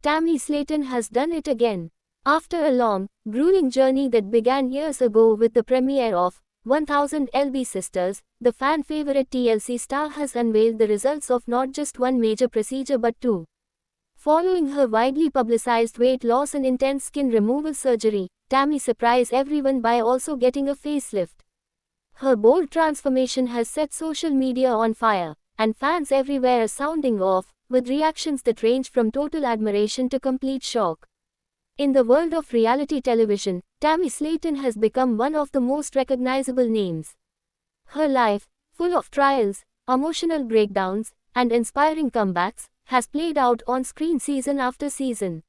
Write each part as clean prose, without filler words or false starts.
Tammy Slaton has done it again. After a long, grueling journey that began years ago with the premiere of 1000 lb Sisters, the fan-favorite TLC star has unveiled the results of not just one major procedure but two. Following her widely publicized weight loss and intense skin removal surgery, Tammy surprised everyone by also getting a facelift. Her bold transformation has set social media on fire, and fans everywhere are sounding off, with reactions that range from total admiration to complete shock. In the world of reality television, Tammy Slaton has become one of the most recognizable names. Her life, full of trials, emotional breakdowns, and inspiring comebacks, has played out on screen season after season.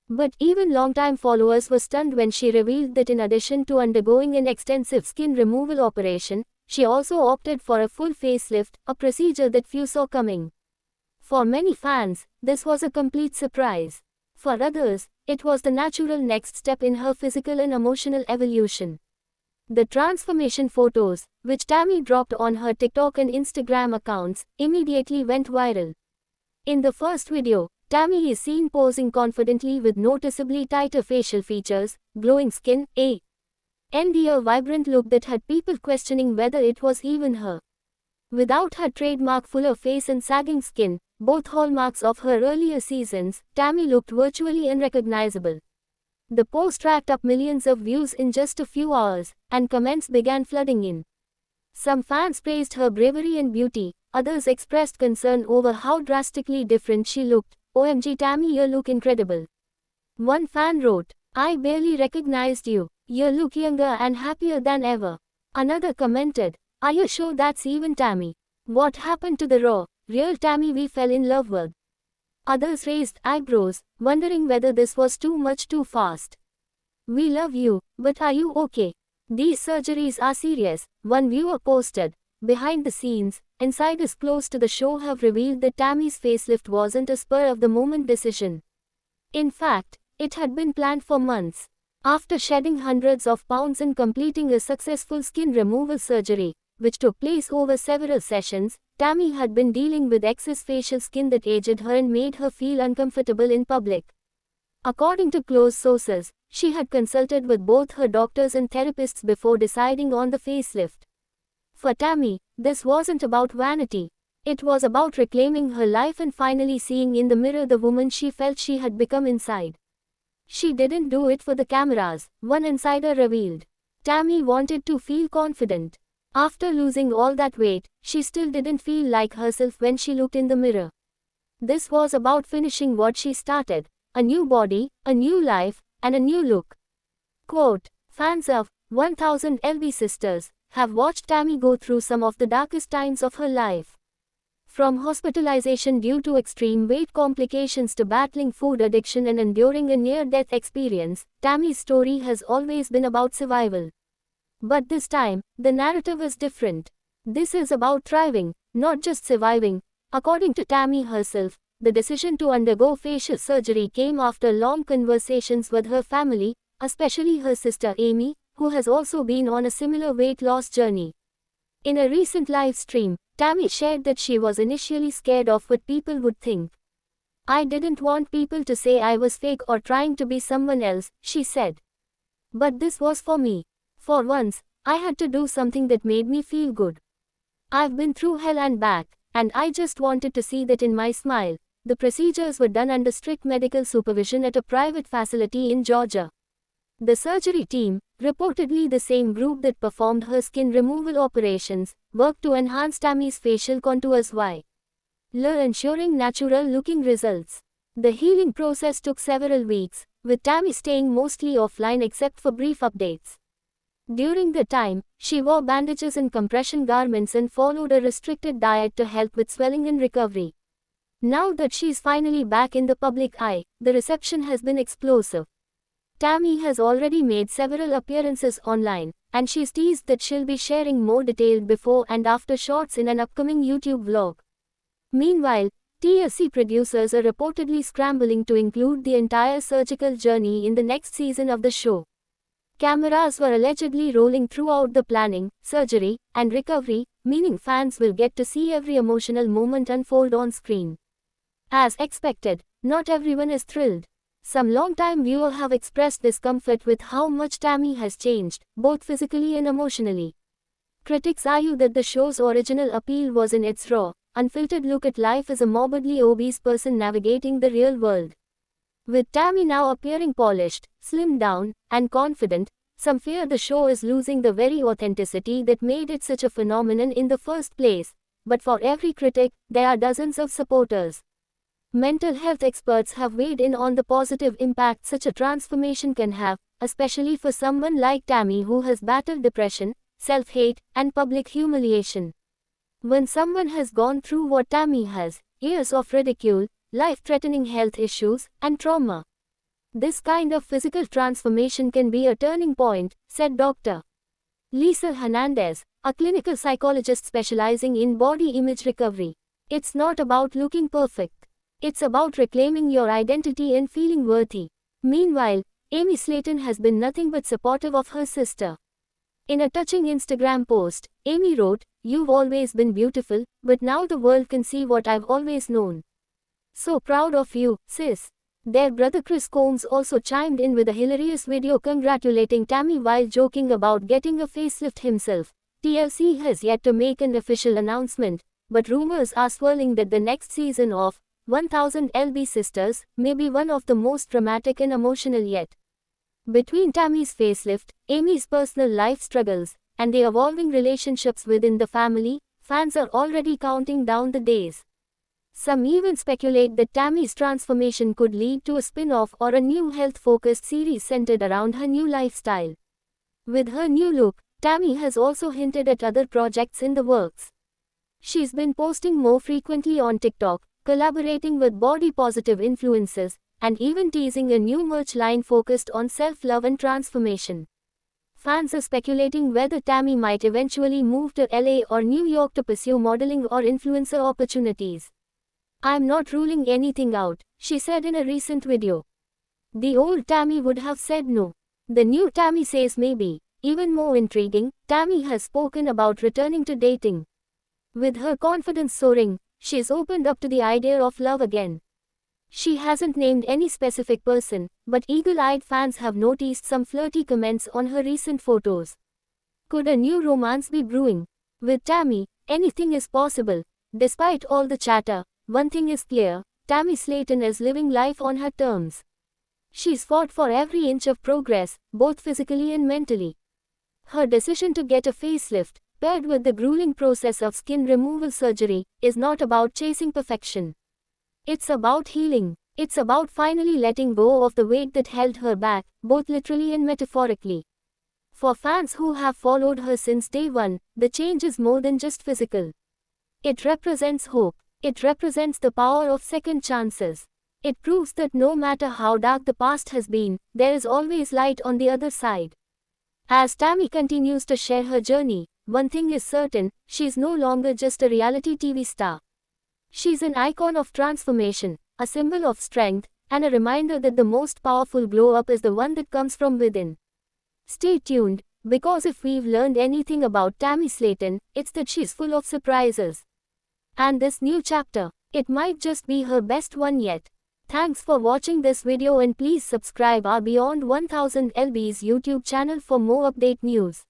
But even longtime followers were stunned when she revealed that in addition to undergoing an extensive skin removal operation, she also opted for a full facelift, a procedure that few saw coming. For many fans, this was a complete surprise. For others, it was the natural next step in her physical and emotional evolution. The transformation photos, which Tammy dropped on her TikTok and Instagram accounts, immediately went viral. In the first video, Tammy is seen posing confidently with noticeably tighter facial features, glowing skin, and a vibrant look that had people questioning whether it was even her. Without her trademark fuller face and sagging skin, both hallmarks of her earlier seasons, Tammy looked virtually unrecognizable. The post racked up millions of views in just a few hours, and comments began flooding in. Some fans praised her bravery and beauty, others expressed concern over how drastically different she looked. OMG Tammy, you look incredible. One fan wrote, "I barely recognized you. You look younger and happier than ever." Another commented, "Are you sure that's even Tammy? What happened to the raw, real Tammy we fell in love with?" Others raised eyebrows, wondering whether this was too much too fast. "We love you, but are you okay? These surgeries are serious," one viewer posted. Behind the scenes, insiders close to the show have revealed that Tammy's facelift wasn't a spur-of-the-moment decision. In fact, it had been planned for months. After shedding hundreds of pounds and completing a successful skin removal surgery, which took place over several sessions, Tammy had been dealing with excess facial skin that aged her and made her feel uncomfortable in public. According to close sources, she had consulted with both her doctors and therapists before deciding on the facelift. For Tammy, this wasn't about vanity. It was about reclaiming her life and finally seeing in the mirror the woman she felt she had become inside. She didn't do it for the cameras, one insider revealed. Tammy wanted to feel confident. After losing all that weight, she still didn't feel like herself when she looked in the mirror. This was about finishing what she started, a new body, a new life, and a new look. Quote, "Fans of 1000 lb Sisters have watched Tammy go through some of the darkest times of her life. From hospitalization due to extreme weight complications to battling food addiction and enduring a near-death experience, Tammy's story has always been about survival. But this time, the narrative is different. This is about thriving, not just surviving." According to Tammy herself, the decision to undergo facial surgery came after long conversations with her family, especially her sister Amy, who has also been on a similar weight loss journey. In a recent live stream, Tammy shared that she was initially scared of what people would think. "I didn't want people to say I was fake or trying to be someone else," she said. "But this was for me. For once, I had to do something that made me feel good. I've been through hell and back, and I just wanted to see that in my smile." The procedures were done under strict medical supervision at a private facility in Georgia. The surgery team, reportedly the same group that performed her skin removal operations, worked to enhance Tammy's facial contours while ensuring natural-looking results. The healing process took several weeks, with Tammy staying mostly offline except for brief updates. During the time, she wore bandages and compression garments and followed a restricted diet to help with swelling and recovery. Now that she's finally back in the public eye, the reception has been explosive. Tammy has already made several appearances online, and she's teased that she'll be sharing more detailed before and after shots in an upcoming YouTube vlog. Meanwhile, TLC producers are reportedly scrambling to include the entire surgical journey in the next season of the show. Cameras were allegedly rolling throughout the planning, surgery, and recovery, meaning fans will get to see every emotional moment unfold on screen. As expected, not everyone is thrilled. Some long-time viewers have expressed discomfort with how much Tammy has changed, both physically and emotionally. Critics argue that the show's original appeal was in its raw, unfiltered look at life as a morbidly obese person navigating the real world. With Tammy now appearing polished, slimmed down, and confident, some fear the show is losing the very authenticity that made it such a phenomenon in the first place. But for every critic, there are dozens of supporters. Mental health experts have weighed in on the positive impact such a transformation can have, especially for someone like Tammy who has battled depression, self-hate, and public humiliation. When someone has gone through what Tammy has, years of ridicule, life-threatening health issues, and trauma, this kind of physical transformation can be a turning point, said Dr. Lisa Hernandez, a clinical psychologist specializing in body image recovery. It's not about looking perfect. It's about reclaiming your identity and feeling worthy. Meanwhile, Amy Slayton has been nothing but supportive of her sister. In a touching Instagram post, Amy wrote, "You've always been beautiful, but now the world can see what I've always known. So proud of you, sis." Their brother Chris Combs also chimed in with a hilarious video congratulating Tammy while joking about getting a facelift himself. TLC has yet to make an official announcement, but rumors are swirling that the next season of 1000 LB Sisters may be one of the most dramatic and emotional yet. Between Tammy's facelift, Amy's personal life struggles, and the evolving relationships within the family, fans are already counting down the days. Some even speculate that Tammy's transformation could lead to a spin-off or a new health-focused series centered around her new lifestyle. With her new look, Tammy has also hinted at other projects in the works. She's been posting more frequently on TikTok, collaborating with body-positive influencers, and even teasing a new merch line focused on self-love and transformation. Fans are speculating whether Tammy might eventually move to LA or New York to pursue modeling or influencer opportunities. "I'm not ruling anything out," she said in a recent video. The old Tammy would have said no. The new Tammy says maybe. Even more intriguing, Tammy has spoken about returning to dating. With her confidence soaring, she's opened up to the idea of love again. She hasn't named any specific person, but eagle-eyed fans have noticed some flirty comments on her recent photos. Could a new romance be brewing? With Tammy, anything is possible. Despite all the chatter, one thing is clear, Tammy Slayton is living life on her terms. She's fought for every inch of progress, both physically and mentally. Her decision to get a facelift, paired with the grueling process of skin removal surgery, is not about chasing perfection. It's about healing. It's about finally letting go of the weight that held her back, both literally and metaphorically. For fans who have followed her since day one, the change is more than just physical. It represents hope. It represents the power of second chances. It proves that no matter how dark the past has been, there is always light on the other side. As Tammy continues to share her journey, one thing is certain, she's no longer just a reality TV star. She's an icon of transformation, a symbol of strength, and a reminder that the most powerful glow-up is the one that comes from within. Stay tuned, because if we've learned anything about Tammy Slayton, it's that she's full of surprises. And this new chapter, it might just be her best one yet. Thanks for watching this video and please subscribe our Beyond 1000 LB's YouTube channel for more update news.